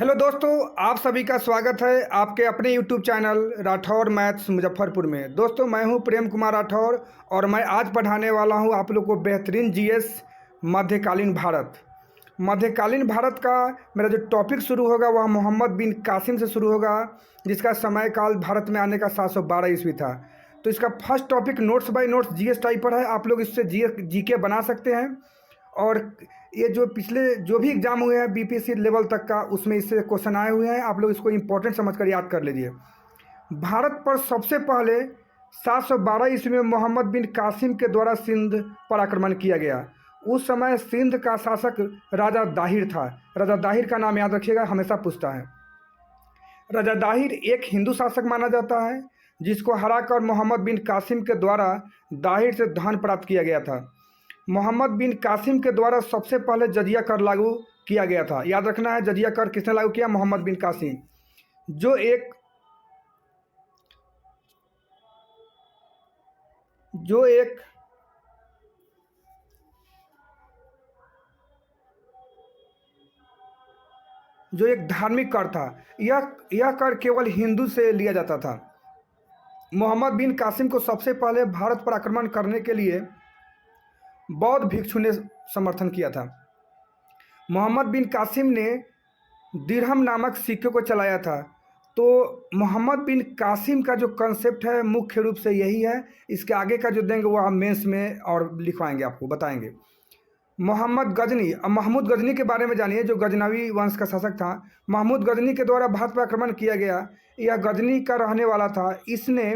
Hello दोस्तों, आप सभी का स्वागत है आपके अपने YouTube channel Rathore maths Muzaffarpur में। दोस्तों, मैं हूं प्रेम कुमार राठौर और मैं आज पढ़ाने वाला हूं आप लोग को बेहतरीन जीएस मध्यकालीन भारत। मध्यकालीन भारत का मेरा जो टॉपिक शुरू होगा वह मोहम्मद बिन कासिम से शुरू होगा, जिसका समय काल भारत में आने का 712 ईस्वी था। तो इसका first topic notes by notes GS type पर है। आप लोग इससे जीके बना सकते हैं और ये जो पिछले जो भी एग्ज़ाम हुए हैं बीपीएससी लेवल तक का, उसमें इससे क्वेश्चन आए हुए हैं। आप लोग इसको इंपॉर्टेंट समझकर याद कर लीजिए। भारत पर सबसे पहले 712 ईस्वी में मोहम्मद बिन कासिम के द्वारा सिंध पर आक्रमण किया गया। उस समय सिंध का शासक राजा दाहिर था। राजा दाहिर का नाम याद रखिएगा, हमेशा पूछता है। राजा दाहिर एक हिंदू शासक माना जाता है, जिसको हराकर मोहम्मद बिन कासिम के द्वारा दाहिर से धन प्राप्त किया गया था। मोहम्मद बिन कासिम के द्वारा सबसे पहले जजिया कर लागू किया गया था। याद रखना है, जजिया कर किसने लागू किया? मोहम्मद बिन कासिम। जो एक जो एक जो एक धार्मिक कर था। यह कर केवल हिंदू से लिया जाता था। मोहम्मद बिन कासिम को सबसे पहले भारत पर आक्रमण करने के लिए बौद्ध भिक्षु ने समर्थन किया था। मोहम्मद बिन कासिम ने दिरहम नामक सिक्के को चलाया था। तो मोहम्मद बिन कासिम का जो कंसेप्ट है मुख्य रूप से यही है। इसके आगे का जो देंगे वो हम मेंस में और लिखवाएंगे, आपको बताएंगे। महमूद गजनी के बारे में जानिए, जो गजनवी वंश का शासक था। महमूद गजनी के द्वारा भारत पर आक्रमण किया गया। यह गजनी का रहने वाला था। इसने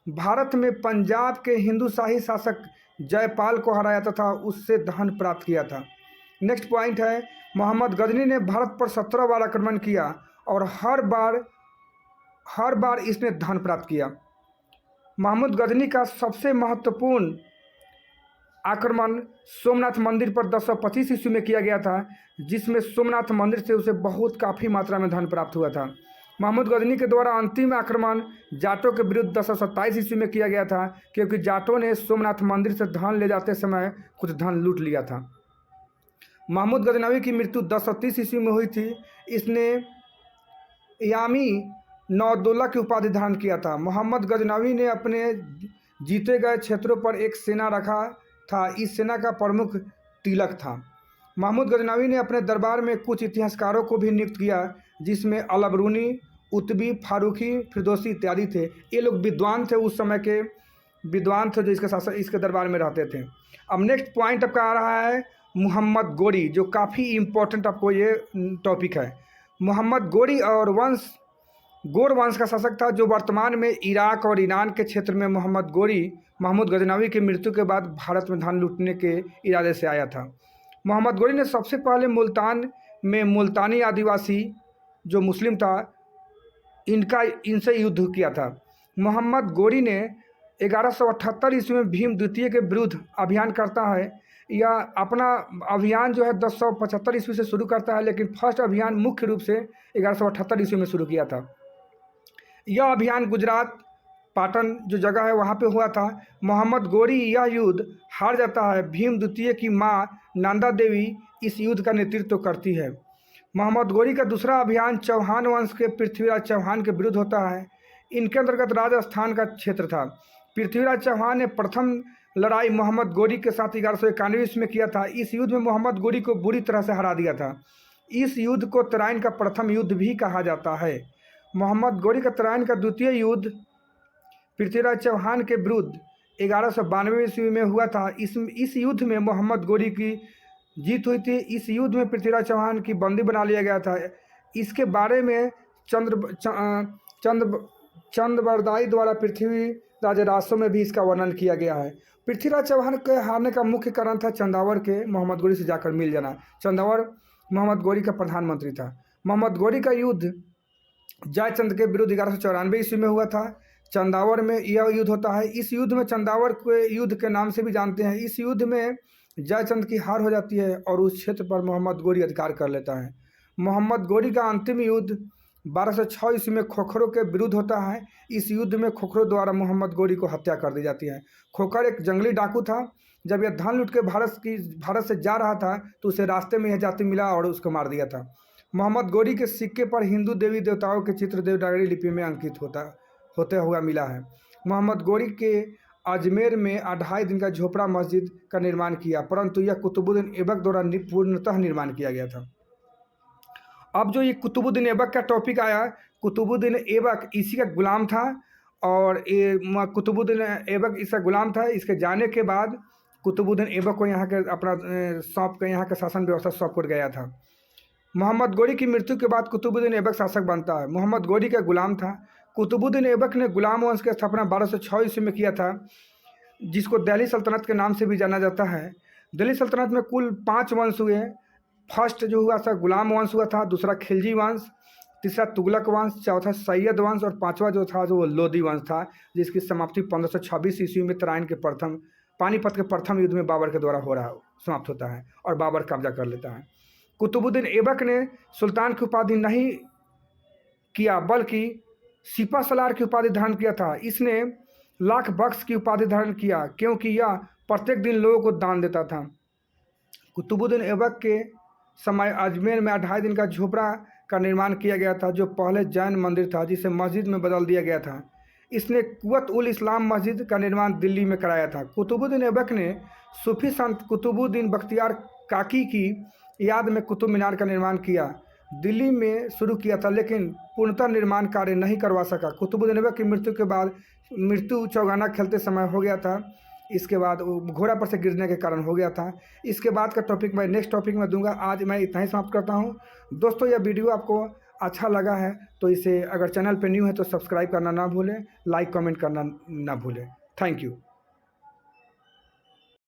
भारत में पंजाब के हिंदू शाही शासक जयपाल को हराया तथा उससे धन प्राप्त किया था। नेक्स्ट पॉइंट है, मोहम्मद गजनी ने भारत पर 17 बार आक्रमण किया और हर बार इसने धन प्राप्त किया। महमूद गजनी का सबसे महत्वपूर्ण आक्रमण सोमनाथ मंदिर पर 1025 ईस्वी में किया गया था, जिसमें सोमनाथ मंदिर से उसे काफ़ी मात्रा में धन प्राप्त हुआ था। महमूद गजनी के द्वारा अंतिम आक्रमण जाटों के विरुद्ध 1027 ईस्वी में किया गया था, क्योंकि जाटों ने सोमनाथ मंदिर से धन ले जाते समय कुछ धन लूट लिया था। महमूद गजनवी की मृत्यु 1030 ईस्वी में हुई थी। इसने यामी नौदौला की उपाधि धारण किया था। मोहम्मद गजनवी ने अपने जीते गए क्षेत्रों पर एक सेना रखा था। इस सेना का प्रमुख तिलक था। महमूद गजनवी ने अपने दरबार में कुछ इतिहासकारों को भी नियुक्त किया, जिसमें अलबरूनी, उतबी, फारूकी, फिरदौसी इत्यादि थे। ये लोग विद्वान थे, उस समय के विद्वान थे जो इसके दरबार में रहते थे। अब नेक्स्ट पॉइंट आपका आ रहा है मोहम्मद गोरी, जो काफ़ी इम्पोर्टेंट आपको ये टॉपिक है। मोहम्मद गोरी और गोर वंश का शासक था, जो वर्तमान में इराक और ईरान के क्षेत्र में मोहम्मद गोरी महमूद गजनवी की मृत्यु के बाद भारत में धन लूटने के इरादे से आया था। मोहम्मद गोरी ने सबसे पहले मुल्तान में मुल्तानी आदिवासी जो मुस्लिम था इनसे युद्ध किया था। मोहम्मद गोरी ने 1178 ईस्वी में भीम द्वितीय के विरुद्ध अभियान करता है। यह अपना अभियान जो है 1075 ईस्वी से शुरू करता है, लेकिन फर्स्ट अभियान मुख्य रूप से 1178 ईस्वी में शुरू किया था। यह अभियान गुजरात पाटन जो जगह है वहाँ पे हुआ था। मोहम्मद गोरी यह युद्ध हार जाता है। भीम द्वितीय की माँ नंदा देवी इस युद्ध का नेतृत्व करती है। मोहम्मद गोरी का दूसरा अभियान चौहान वंश के पृथ्वीराज चौहान के विरुद्ध होता है। इनके अंतर्गत राजस्थान का क्षेत्र था। पृथ्वीराज चौहान ने प्रथम लड़ाई मोहम्मद गोरी के साथ 1191 ईस्वी में किया था। इस युद्ध में मोहम्मद गोरी को बुरी तरह से हरा दिया था। इस युद्ध को तराइन का प्रथम युद्ध भी कहा जाता है। मोहम्मद गोरी का तराइन का द्वितीय युद्ध पृथ्वीराज चौहान के विरुद्ध 1192 ईस्वी में हुआ था। इस युद्ध में मोहम्मद गोरी की जीत हुई थी। इस युद्ध में पृथ्वीराज चौहान की बंदी बना लिया गया था। इसके बारे में चंद्रबरदाई द्वारा पृथ्वीराज रासों में भी इसका वर्णन किया गया है। पृथ्वीराज चौहान के हारने का मुख्य कारण था चंदावर के मोहम्मद गोरी से जाकर मिल जाना। चंदावर मोहम्मद गोरी का प्रधानमंत्री था। मोहम्मद गोरी का युद्ध जयचंद के विरुद्ध 1194 ईस्वी में हुआ था। चंदावर में यह युद्ध होता है। इस युद्ध में चंदावर के युद्ध के नाम से भी जानते हैं। इस युद्ध में जयचंद की हार हो जाती है और उस क्षेत्र पर मोहम्मद गोरी अधिकार कर लेता है। मोहम्मद गोरी का अंतिम युद्ध 1206 ईस्वी में खोखरों के विरुद्ध होता है। इस युद्ध में खोखरों द्वारा मोहम्मद गोरी को हत्या कर दी जाती है। खोखर एक जंगली डाकू था। जब यह धन लूट के भारत से जा रहा था तो उसे रास्ते में यह जाति मिला और उसको मार दिया था। मोहम्मद गौरी के सिक्के पर हिंदू देवी देवताओं के चित्र देवनागरी लिपि में अंकित होते हुआ मिला है। मोहम्मद गौरी के अजमेर में 2.5 दिन का झोपड़ा मस्जिद का निर्माण किया, परंतु यह कुतुबुद्दीन ऐबक द्वारा पूर्णतः निर्माण किया गया था। अब जो ये कुतुबुद्दीन ऐबक का टॉपिक आया, कुतुबुद्दीन ऐबक इसी का गुलाम था और ये कुतुबुद्दीन ऐबक इसका गुलाम था। इसके जाने के बाद कुतुबुद्दीन ऐबक को यहाँ के अपना सौंप कर यहाँ का शासन व्यवस्था सौंप कर गया था। मोहम्मद गौरी की मृत्यु के बाद कुतुबुद्दीन ऐबक शासक बनता है। मोहम्मद गौरी का गुलाम था। कुतुबुद्दीन ऐबक ने गुलाम वंश की स्थापना 1206 ईस्वी में किया था, जिसको दिल्ली सल्तनत के नाम से भी जाना जाता है। दिल्ली सल्तनत में कुल 5 वंश हुए। फर्स्ट जो हुआ था गुलाम वंश हुआ था, दूसरा खिलजी वंश, तीसरा तुगलक वंश, चौथा सैयद वंश और पांचवा जो था वो लोधी वंश था, जिसकी समाप्ति 1526 ईस्वी में तराइन के पानीपत के प्रथम युद्ध में बाबर के द्वारा समाप्त होता है और बाबर कब्जा कर लेता है। कुतुबुद्दीन ऐबक ने सुल्तान की उपाधि नहीं किया, बल्कि सिपा सलार की उपाधि धारण किया था। इसने लाख बख्श की उपाधि धारण किया, क्योंकि यह प्रत्येक दिन लोगों को दान देता था। कुतुबुद्दीन ऐबक के समय अजमेर में 2.5 दिन का झोपड़ा का निर्माण किया गया था, जो पहले जैन मंदिर था, जिसे मस्जिद में बदल दिया गया था। इसने कुव्वत उल इस्लाम मस्जिद का निर्माण दिल्ली में कराया था। कुतुबुद्दीन ऐबक ने सूफी संत कुतुबुद्दीन बख्तियार काकी की याद में कुतुब मीनार का निर्माण किया। दिल्ली में शुरू किया था, लेकिन पूर्णतः निर्माण कार्य नहीं करवा सका। कुतुबुद्दीन ऐबक की मृत्यु के बाद मृत्यु चौगाना खेलते समय हो गया था। इसके बाद घोड़ा पर से गिरने के कारण हो गया था। इसके बाद का टॉपिक मैं नेक्स्ट टॉपिक में दूंगा। आज मैं इतना ही समाप्त करता हूं। दोस्तों, यह वीडियो आपको अच्छा लगा है तो इसे अगर चैनल पर न्यू है तो सब्सक्राइब करना ना भूलें, लाइक कमेंट करना ना भूलें। Thank you.